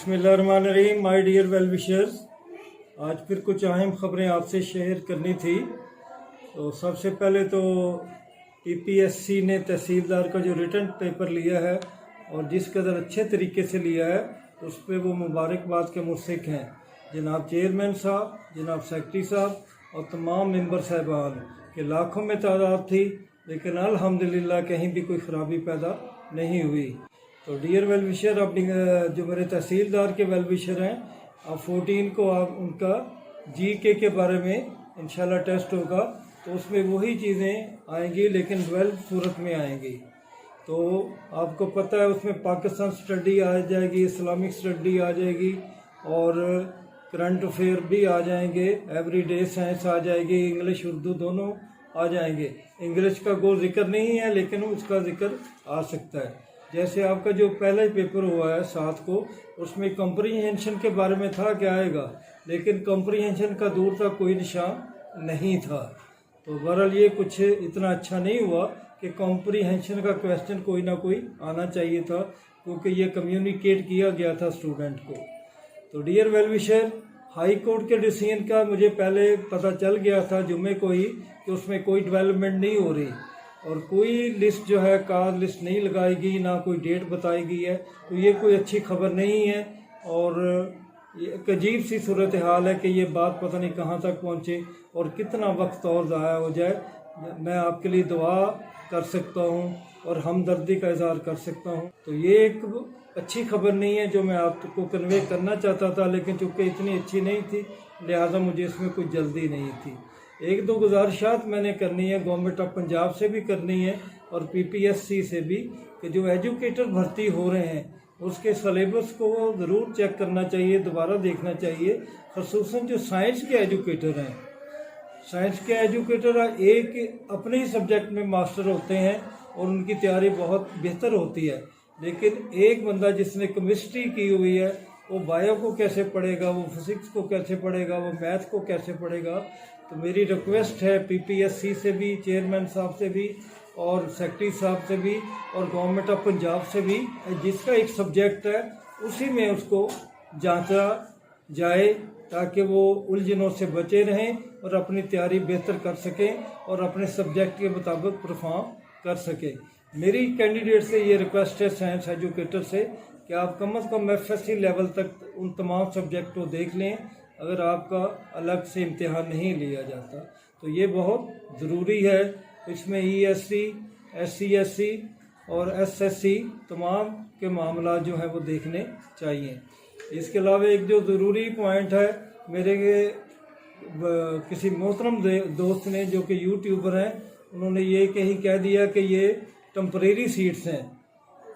बिस्मिल्लाहिर्रहमानिर्रहीम। My dear well wishers, आज फिर कुछ अहम खबरें आपसे शेयर करनी थी। तो सबसे पहले तो पीपीएससी ने तहसीलदार का जो रिटर्न पेपर लिया है और जिस कदर अच्छे तरीके से लिया है उस पर वो मुबारकबाद के मुस्तहिक हैं। जनाब चेयरमैन साहब, जनाब सेक्रेटरी साहब और तमाम मेंबर साहबान के लाखों में तादाद थी, लेकिन अल्हम्दुलिल्लाह कहीं भी कोई ख़राबी पैदा नहीं हुई। तो डियर वेल विशर, अपनी जो मेरे तहसीलदार के वेल विशर हैं, अब 14 को आप उनका जीके के बारे में इंशाल्लाह टेस्ट होगा, तो उसमें वही चीज़ें आएंगी लेकिन 12 सूरत में आएंगी। तो आपको पता है उसमें पाकिस्तान स्टडी आ जाएगी, इस्लामिक स्टडी आ जाएगी और करंट अफेयर भी आ जाएंगे, एवरीडे साइंस आ जाएगी, इंग्लिश उर्दू दोनों आ जाएंगे। इंग्लिश का कोई जिक्र नहीं है लेकिन उसका जिक्र आ सकता है। जैसे आपका जो पहला ही पेपर हुआ है 7 को, उसमें कॉम्प्रीहेंशन के बारे में था क्या आएगा, लेकिन कॉम्प्रीहेंशन का दूर तक कोई निशान नहीं था। तो बहरहाल ये कुछ इतना अच्छा नहीं हुआ कि कॉम्प्रीहेंशन का क्वेश्चन कोई ना कोई आना चाहिए था, क्योंकि ये कम्युनिकेट किया गया था स्टूडेंट को। तो dear well wisher, high court के डिसीजन का मुझे पहले पता चल गया था जुम्मे को ही कि उसमें कोई डेवलपमेंट नहीं हो रही और कोई लिस्ट जो है कार लिस्ट नहीं लगाएगी, ना कोई डेट बताई गई है। तो ये कोई अच्छी खबर नहीं है और ये एक अजीब सी सूरत हाल है कि ये बात पता नहीं कहाँ तक पहुँचे और कितना वक्त और ज़ाया हो जाए। मैं आपके लिए दुआ कर सकता हूँ और हमदर्दी का इजहार कर सकता हूँ। तो ये एक अच्छी खबर नहीं है जो मैं आपको कन्वे करना चाहता था, लेकिन चूँकि इतनी अच्छी नहीं थी लिहाजा मुझे इसमें कोई जल्दी नहीं थी। एक दो गुजारिशात मैंने करनी है, गवर्नमेंट ऑफ पंजाब से भी करनी है और पीपीएससी से भी, कि जो एजुकेटर भर्ती हो रहे हैं उसके सलेबस को ज़रूर चेक करना चाहिए, दोबारा देखना चाहिए। ख़ुसूसन जो साइंस के एजुकेटर हैं, साइंस के एजुकेटर एक अपने ही सब्जेक्ट में मास्टर होते हैं और उनकी तैयारी बहुत बेहतर होती है, लेकिन एक बंदा जिसने केमिस्ट्री की हुई है वो बायो को कैसे पढ़ेगा, वो फिज़िक्स को कैसे पढ़ेगा, वो मैथ को कैसे पढ़ेगा। तो मेरी रिक्वेस्ट है पीपीएससी से भी, चेयरमैन साहब से भी और सेक्रेटरी साहब से भी और गवर्नमेंट ऑफ पंजाब से भी, जिसका एक सब्जेक्ट है उसी में उसको जांचा जाए ताकि वो उलझनों से बचे रहें और अपनी तैयारी बेहतर कर सकें और अपने सब्जेक्ट के मुताबिक परफॉर्म कर सकें। मेरी कैंडिडेट से ये रिक्वेस्ट है, साइंस एजुकेटर से, कि आप कम से कम एफएससी लेवल तक उन तमाम सब्जेक्ट को देख लें अगर आपका अलग से इम्तिहान नहीं लिया जाता। तो ये बहुत ज़रूरी है। इसमें ईएससी, एससी और एसएससी तमाम के मामला जो है वो देखने चाहिए। इसके अलावा एक जो ज़रूरी पॉइंट है, मेरे किसी मोहतरम दोस्त ने जो कि यूट्यूबर हैं, उन्होंने ये कहीं कह दिया कि ये टेम्परेरी सीट्स हैं।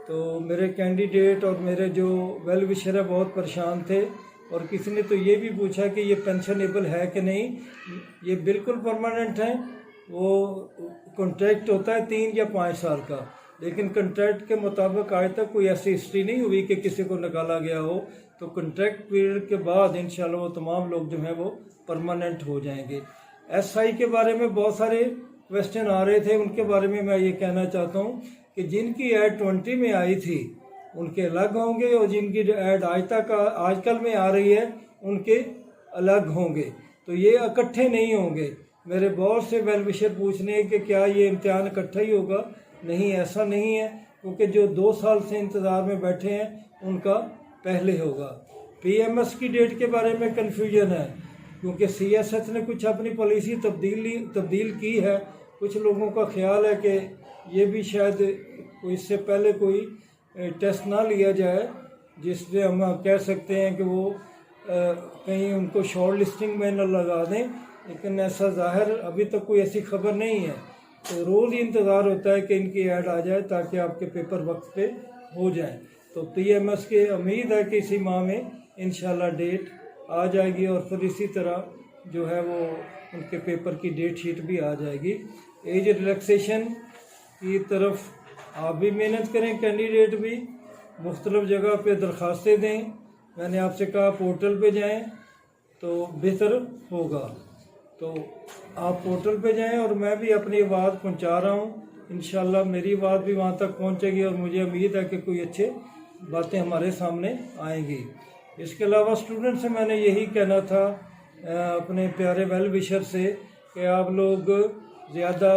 तो मेरे कैंडिडेट और मेरे जो वेल विशर है बहुत परेशान थे और किसी ने तो ये भी पूछा कि ये पेंशनेबल है कि नहीं। ये बिल्कुल परमानेंट है। वो कॉन्ट्रैक्ट होता है 3 या 5 साल का, लेकिन कॉन्ट्रैक्ट के मुताबिक आज तक कोई ऐसी हिस्ट्री नहीं हुई कि किसी को निकाला गया हो। तो कॉन्ट्रैक्ट पीरियड के बाद इंशाल्लाह वो तमाम लोग जो हैं वो परमानेंट हो जाएंगे। एसआई के बारे में बहुत सारे क्वेश्चन आ रहे थे, उनके बारे में मैं ये कहना चाहता हूँ कि जिनकी ऐड 20 में आई थी उनके अलग होंगे और जिनकी ऐड आजकल में आ रही है उनके अलग होंगे। तो ये इकट्ठे नहीं होंगे। मेरे बहुत से वेल विशर पूछने कि क्या ये इम्तिहान इकट्ठा ही होगा। नहीं, ऐसा नहीं है, क्योंकि जो 2 साल से इंतज़ार में बैठे हैं उनका पहले होगा। पीएमएस की डेट के बारे में कन्फ्यूजन है, क्योंकि सीएसएच ने कुछ अपनी पॉलिसी तब्दील की है। कुछ लोगों का ख्याल है कि ये भी शायद इससे पहले कोई टेस्ट ना लिया जाए, जिससे हम कह सकते हैं कि वो कहीं उनको शॉर्ट लिस्टिंग में न लगा दें, लेकिन ऐसा ज़ाहिर अभी तक कोई ऐसी खबर नहीं है। तो रोज़ ही इंतज़ार होता है कि इनकी ऐड आ जाए ताकि आपके पेपर वक्त पे हो जाए। तो पीएमएस के उम्मीद है कि इसी माह में इंशाल्लाह डेट आ जाएगी और फिर इसी तरह जो है वो उनके पेपर की डेट शीट भी आ जाएगी। एज रिलैक्सेशन की तरफ आप भी मेहनत करें, कैंडिडेट भी मुख्तलिफ़ जगह पे दरख्वास्तें दें। मैंने आपसे कहा पोर्टल पे जाएं तो बेहतर होगा। तो आप पोर्टल पे जाएं और मैं भी अपनी आवाज़ पहुंचा रहा हूं। इंशाल्लाह मेरी आवाज़ भी वहां तक पहुंचेगी और मुझे उम्मीद है कि कोई अच्छे बातें हमारे सामने आएंगी। इसके अलावा स्टूडेंट से मैंने यही कहना था अपने प्यारे वेल विशर से कि आप लोग ज़्यादा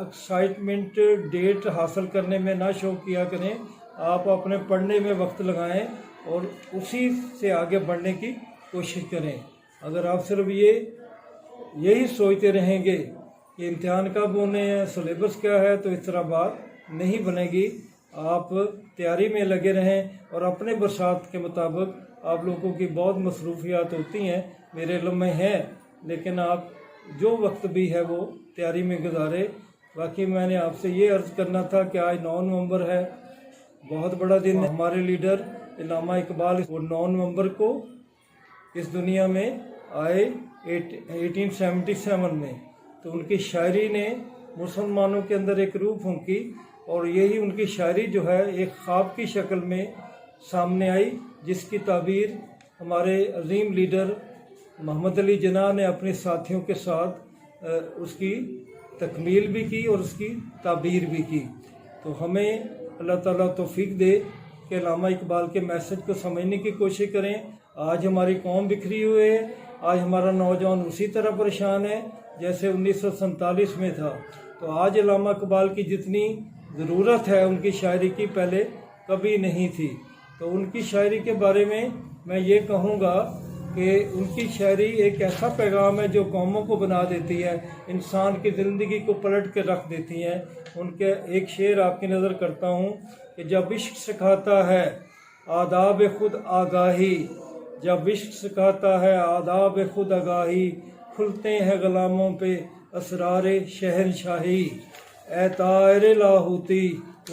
एक्साइटमेंट डेट हासिल करने में ना शो किया करें, आप अपने पढ़ने में वक्त लगाएं और उसी से आगे बढ़ने की कोशिश करें। अगर आप सिर्फ यही सोचते रहेंगे कि इम्तिहान कब होने हैं, सिलेबस क्या है, तो इस तरह बात नहीं बनेगी। आप तैयारी में लगे रहें और अपने बरसात के मुताबिक आप लोगों की बहुत मसरूफियात होती हैं, मेरे इल्म में हैं, लेकिन आप जो वक्त भी है वो तैयारी में गुजारे। बाकी मैंने आपसे ये अर्ज़ करना था कि आज 9 नवंबर है, बहुत बड़ा दिन है। हमारे लीडर इल्लामा इकबाल वो 9 नवंबर को इस दुनिया में आए 1877 में, तो उनकी शायरी ने मुसलमानों के अंदर एक रूह फूंकी और यही उनकी शायरी जो है एक ख्वाब की शक्ल में सामने आई, जिसकी ताबीर हमारे अजीम लीडर मोहम्मद अली जिन्ना ने अपने साथियों के साथ उसकी तकमील भी की और उसकी ताबीर भी की। तो हमें अल्लाह ताला तौफीक दे कि अल्लामा इकबाल के मैसेज को समझने की कोशिश करें। आज हमारी कौम बिखरी हुई है, आज हमारा नौजवान उसी तरह परेशान है जैसे 1947 में था। तो आज अल्लामा इकबाल की जितनी ज़रूरत है उनकी शायरी की पहले कभी नहीं थी। तो उनकी शायरी के बारे में मैं ये कहूँगा कि उनकी शायरी एक ऐसा पैगाम है जो कौमों को बना देती है, इंसान की ज़िंदगी को पलट के रख देती हैं। उनके एक शेर आपकी नज़र करता हूँ कि जब इश्क सिखाता है आदाब खुद आगाही, जब इश्क सिखाता है आदाब खुद आगाही, खुलते हैं गुलामों पे असरारे शहनशाही। ए तारे लाहूती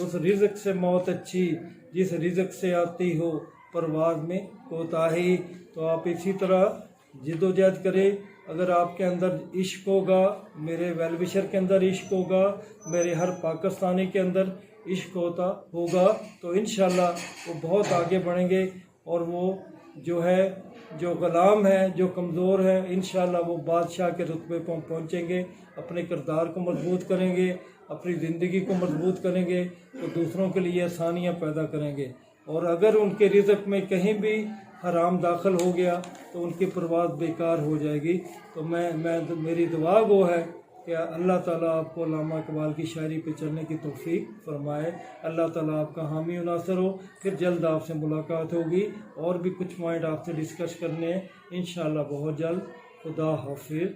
उस रिज़्क़ से मौत अच्छी, जिस रिज़्क़ से आती हो परवाज़ में कोताही। तो आप इसी तरह जिद्दोजहद करें। अगर आपके अंदर इश्क होगा, मेरे वेल विशर के अंदर इश्क होगा, मेरे हर पाकिस्तानी के अंदर इश्क होगा, तो इंशाल्लाह वो बहुत आगे बढ़ेंगे और वो जो ग़ुलाम है, जो कमज़ोर है, इंशाल्लाह वो बादशाह के रुतबे पर पहुँचेंगे। अपने किरदार को मजबूत करेंगे, अपनी ज़िंदगी को मजबूत करेंगे, तो दूसरों के लिए आसानियाँ पैदा करेंगे। और अगर उनके रिज़्क़ में कहीं भी हराम दाखिल हो गया तो उनकी परवाज़ बेकार हो जाएगी। तो मेरी दुआ वो है कि अल्लाह ताला आपको अल्लामा इकबाल की शायरी पे चलने की तौफीक फरमाए। अल्लाह ताला आपका हामी और नासर हो। फिर जल्द आपसे मुलाकात होगी और भी कुछ पॉइंट आपसे डिस्कस करने हैं इंशाअल्लाह बहुत जल्द। खुदा हाफिज़।